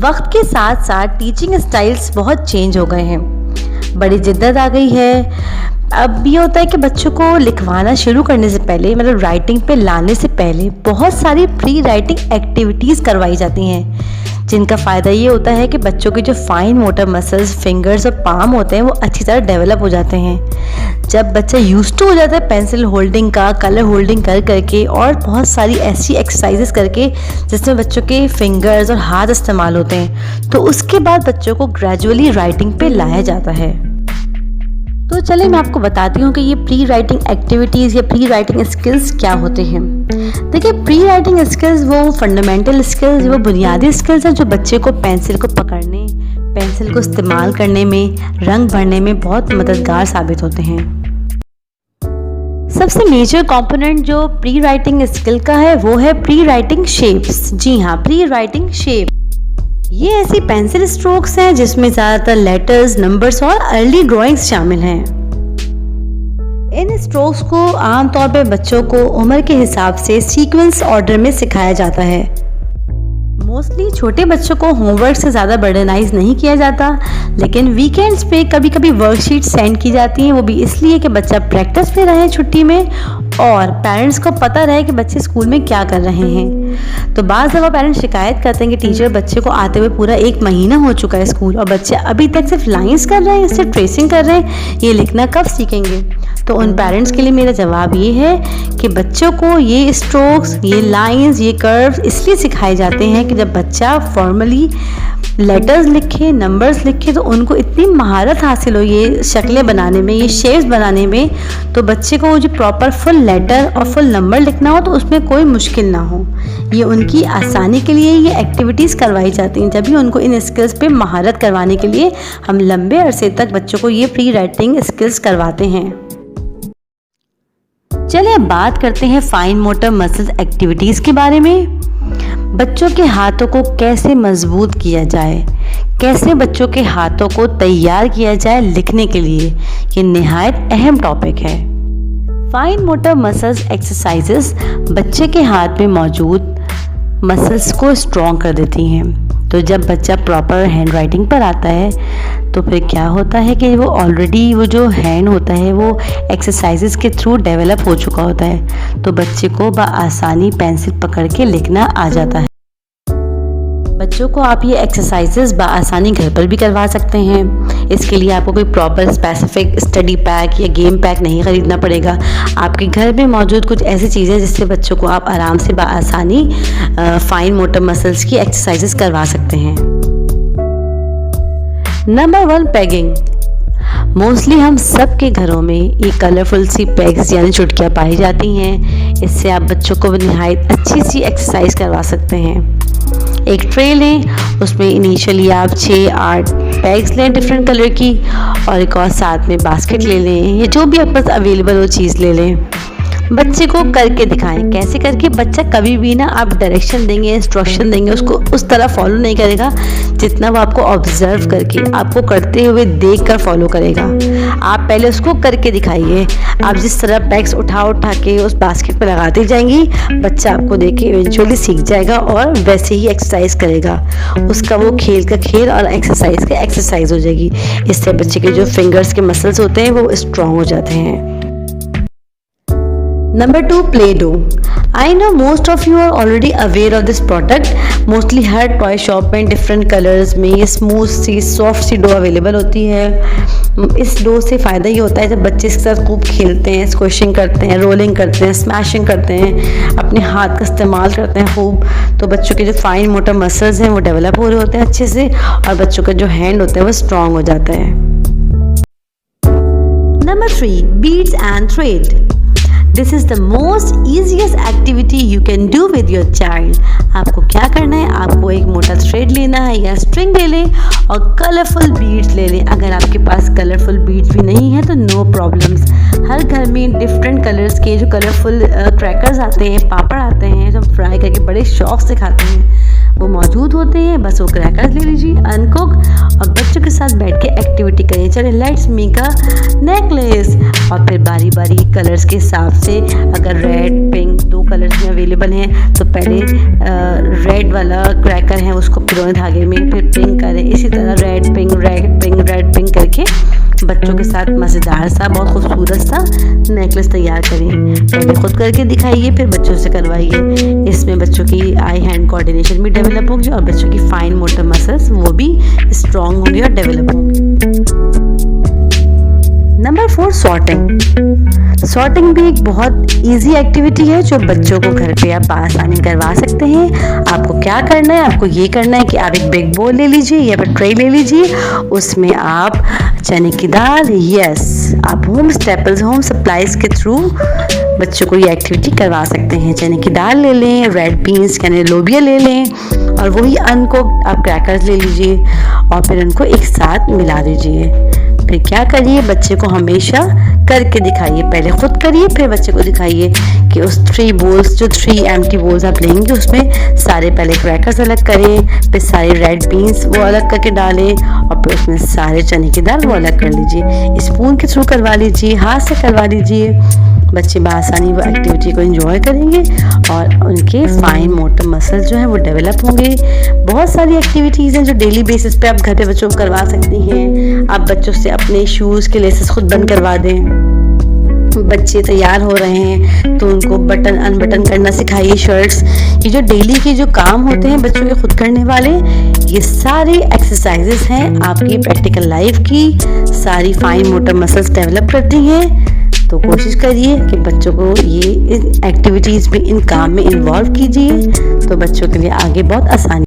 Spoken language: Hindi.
वक्त के साथ साथ टीचिंग स्टाइल्स बहुत चेंज हो गए हैं, बड़ी जिद्दत आ गई है। अब ये होता है कि बच्चों को लिखवाना शुरू करने से पहले, मतलब राइटिंग पे लाने से पहले बहुत सारी प्री राइटिंग एक्टिविटीज़ करवाई जाती हैं, जिनका फ़ायदा ये होता है कि बच्चों के जो फाइन मोटर मसल्स, फिंगर्स और पाम होते हैं वो अच्छी तरह डेवलप हो जाते हैं। जब बच्चा यूज्ड टू हो जाता है पेंसिल होल्डिंग का, कलर होल्डिंग कर करके और बहुत सारी ऐसी एक्सरसाइजेस करके जिसमें बच्चों के फिंगर्स और हाथ इस्तेमाल होते हैं, तो उसके बाद बच्चों को ग्रेजुअली राइटिंग पे लाया जाता है। तो चलिए मैं आपको बताती हूँ कि ये प्री राइटिंग एक्टिविटीज़ या प्री राइटिंग स्किल्स क्या होते हैं। देखिए, प्री राइटिंग स्किल्स वो फंडामेंटल स्किल्स, वो बुनियादी स्किल्स हैं जो बच्चे को पेंसिल को पकड़ने, पेंसिल को इस्तेमाल करने में, रंग भरने में बहुत मददगार साबित होते हैं। सबसे मेजर कंपोनेंट जो प्री राइटिंग स्किल का है वो है प्री राइटिंग शेप्स। जी हाँ, प्री राइटिंग शेप ये ऐसी पेंसिल स्ट्रोक्स हैं जिसमें ज़्यादातर लेटर्स, नंबर्स और अर्ली ड्राइंग्स शामिल हैं। इन स्ट्रोक्स को आमतौर पर बच्चों को उम्र के हिसाब से सीक्वेंस ऑर्डर में सिखाया जाता है। मोस्टली छोटे बच्चों को होमवर्क से ज़्यादा बर्डनाइज नहीं किया जाता, लेकिन वीकेंड्स पे कभी कभी वर्कशीट सेंड की जाती हैं, वो भी इसलिए कि बच्चा प्रैक्टिस में रहे छुट्टी में और पेरेंट्स को पता रहे कि बच्चे स्कूल में क्या कर रहे हैं। तो बाज़ दफ़ा पेरेंट्स शिकायत करते हैं कि टीचर बच्चे को आते हुए पूरा 1 महीना हो चुका है स्कूल और बच्चे अभी तक सिर्फ लाइंस कर रहे हैं, सिर्फ ट्रेसिंग कर रहे हैं, ये लिखना कब सीखेंगे। तो उन पेरेंट्स के लिए मेरा जवाब ये है कि बच्चों को ये स्ट्रोक्स, ये लाइंस, ये कर्व्स इसलिए सिखाए जाते हैं कि जब बच्चा फॉर्मली लेटर्स लिखे, नंबर्स लिखे, तो उनको इतनी महारत हासिल हो ये शक्लें बनाने में, ये शेप्स बनाने में, तो बच्चे को जो प्रॉपर फुल लेटर और फुल नंबर लिखना हो तो उसमें कोई मुश्किल ना हो। ये उनकी आसानी के लिए ये एक्टिविटीज़ करवाई जाती हैं। जब भी उनको इन स्किल्स पे महारत करवाने के लिए हम लंबे अरसे तक बच्चों को ये प्री राइटिंग स्किल्स करवाते हैं। चलिए अब बात करते हैं फाइन मोटर मसल्स एक्टिविटीज़ के बारे में। बच्चों के हाथों को कैसे मजबूत किया जाए, कैसे बच्चों के हाथों को तैयार किया जाए लिखने के लिए, ये निहायत अहम टॉपिक है। फाइन मोटर मसल्स एक्सरसाइजेस बच्चे के हाथ में मौजूद मसल्स को स्ट्रॉन्ग कर देती हैं। तो जब बच्चा प्रॉपर हैंड राइटिंग पर आता है तो फिर क्या होता है कि वो ऑलरेडी वो जो हैंड होता है वो एक्सरसाइजेस के थ्रू डेवलप हो चुका होता है, तो बच्चे को बआसानी पेंसिल पकड़ के लिखना आ जाता है। बच्चों को आप ये एक्सरसाइजेस बआसानी घर पर भी करवा सकते हैं। इसके लिए आपको कोई प्रॉपर स्पेसिफिक स्टडी पैक या गेम पैक नहीं ख़रीदना पड़ेगा। आपके घर में मौजूद कुछ ऐसी चीज़ें जिससे बच्चों को आप आराम से बआसानी फाइन मोटर मसल्स की एक्सरसाइजेस करवा सकते हैं। Number 1, pegging. मोस्टली हम सब के घरों में ये कलरफुल सी पेग्स यानी चुटकियाँ पाई जाती हैं। इससे आप बच्चों को निहायत अच्छी सी एक्सरसाइज करवा सकते हैं। एक ट्रे लें, उसमें इनिशियली आप 6-8 बैग्स लें डिफरेंट कलर की, और एक और साथ में बास्केट ले लें, या जो भी आपके पास अवेलेबल हो चीज़ ले लें। बच्चे को करके दिखाएं। कैसे करके? बच्चा कभी भी ना आप डायरेक्शन देंगे, इंस्ट्रक्शन देंगे, उसको उस तरह फॉलो नहीं करेगा जितना वो आपको ऑब्जर्व करके, आपको करते हुए देख कर फॉलो करेगा। आप पहले उसको करके दिखाइए। आप जिस तरह बैग्स उठा के उस बास्केट पर लगाती जाएंगी, बच्चा आपको देख के इवेंचुअली सीख जाएगा और वैसे ही एक्सरसाइज करेगा। उसका वो खेल का खेल और एक्सरसाइज का एक्सरसाइज हो जाएगी। इससे बच्चे के जो फिंगर्स के मसल्स होते हैं वो स्ट्रॉन्ग हो जाते हैं। Number 2, Play-Doh. I know most of you are already aware of this product. Mostly her toy shop में डिफरेंट कलर्स में ये स्मूथ सी सॉफ्ट सी डो अवेलेबल होती है। इस डो से फ़ायदा ये होता है जब बच्चे इसके साथ खूब खेलते हैं, स्क्विशिंग करते हैं, रोलिंग करते हैं, स्मैशिंग करते हैं, अपने हाथ का इस्तेमाल करते हैं खूब, तो बच्चों के जो फाइन मोटर मसल्स हैं वो डेवलप हो रहे होते हैं अच्छे से, और बच्चों का जो हैंड होता है वो स्ट्रॉन्ग हो जाता है। Number 3, Beads and Thread. This is the most easiest activity you can do with your child. आपको क्या करना है? आपको एक मोटा थ्रेड लेना है या स्ट्रिंग ले लें और कलरफुल बीड्स ले लें। अगर आपके पास कलरफुल बीड्स भी नहीं है तो नो प्रॉब्लम्स। हर घर में डिफरेंट कलर्स के जो कलरफुल क्रैकर्स आते हैं, पापड़ आते हैं, जो हम फ्राई करके बड़े शौक से खाते हैं, वो मौजूद होते हैं, बस वो क्रैकर्स ले लीजिए अनकुक और बच्चों के साथ बैठ के एक्टिविटी करिए। चलिए लेट्स मेक अ नेकलेस। और फिर बारी बारी कलर्स के हिसाब से, अगर रेड पिंक 2 कलर्स में अवेलेबल हैं तो पहले रेड वाला क्रैकर है उसको पिरोए धागे में, फिर पिंक करें। इसी तरह red pink red pink red pink करके बच्चों के साथ मज़ेदार सा बहुत खूबसूरत सा नेकलेस तैयार करें। पहले खुद करके दिखाइए, फिर बच्चों से करवाइए। इसमें बच्चों की आई हैंड कोऑर्डिनेशन भी डेवलप होगी और बच्चों की फाइन मोटर मसल्स वो भी स्ट्रॉन्ग होंगे और डेवलप होंगे। Number 4, sorting. सॉर्टिंग भी एक बहुत इजी एक्टिविटी है जो बच्चों को घर पे आप आसानी करवा सकते हैं। आपको क्या करना है, आपको ये करना है कि आप एक बिग बोल ले लीजिए या फिर ट्रे ले लीजिए, उसमें आप चने की दाल, यस आप होम स्टेपल्स होम सप्लाईज के थ्रू बच्चों को ये एक्टिविटी करवा सकते हैं। चने की दाल ले लें, रेड बीन्स यानी लोबिया ले लें और वही अनकुक्ड आप क्रैकर्स ले लीजिए और फिर उनको एक साथ मिला दीजिए। फिर क्या करिए, बच्चे को हमेशा करके दिखाइए। पहले खुद करिए फिर बच्चे को दिखाइए कि उस 3 बोल्स जो 3 एम्प्टी बोल्स आप लेंगे उसमें सारे पहले क्रैकर्स अलग करें, फिर सारे रेड बीन्स वो अलग करके डालें और फिर उसमें सारे चने की दाल वो अलग कर लीजिए। स्पून के थ्रू करवा लीजिए, हाथ से करवा लीजिए। बच्चे बआसानी वो एक्टिविटी को एंजॉय करेंगे और उनके फाइन मोटर मसल्स जो हैं वो डेवलप होंगे। बहुत सारी एक्टिविटीज़ हैं जो डेली बेसिस पे आप घर पे बच्चों को करवा सकती हैं। आप बच्चों से अपने शूज़ के लेसेस खुद बंद करवा दें। बच्चे तैयार हो रहे हैं तो उनको बटन अनबटन करना सिखाइए शर्ट्स। ये जो डेली के जो काम होते हैं बच्चों के खुद करने वाले, ये सारे एक्सरसाइजेस हैं आपकी प्रैक्टिकल लाइफ की, सारी फाइन मोटर मसल्स डेवलप करती हैं। तो कोशिश करिए कि बच्चों को ये इन एक्टिविटीज़ में इन काम में इन्वॉल्व कीजिए तो बच्चों के लिए आगे बहुत आसानी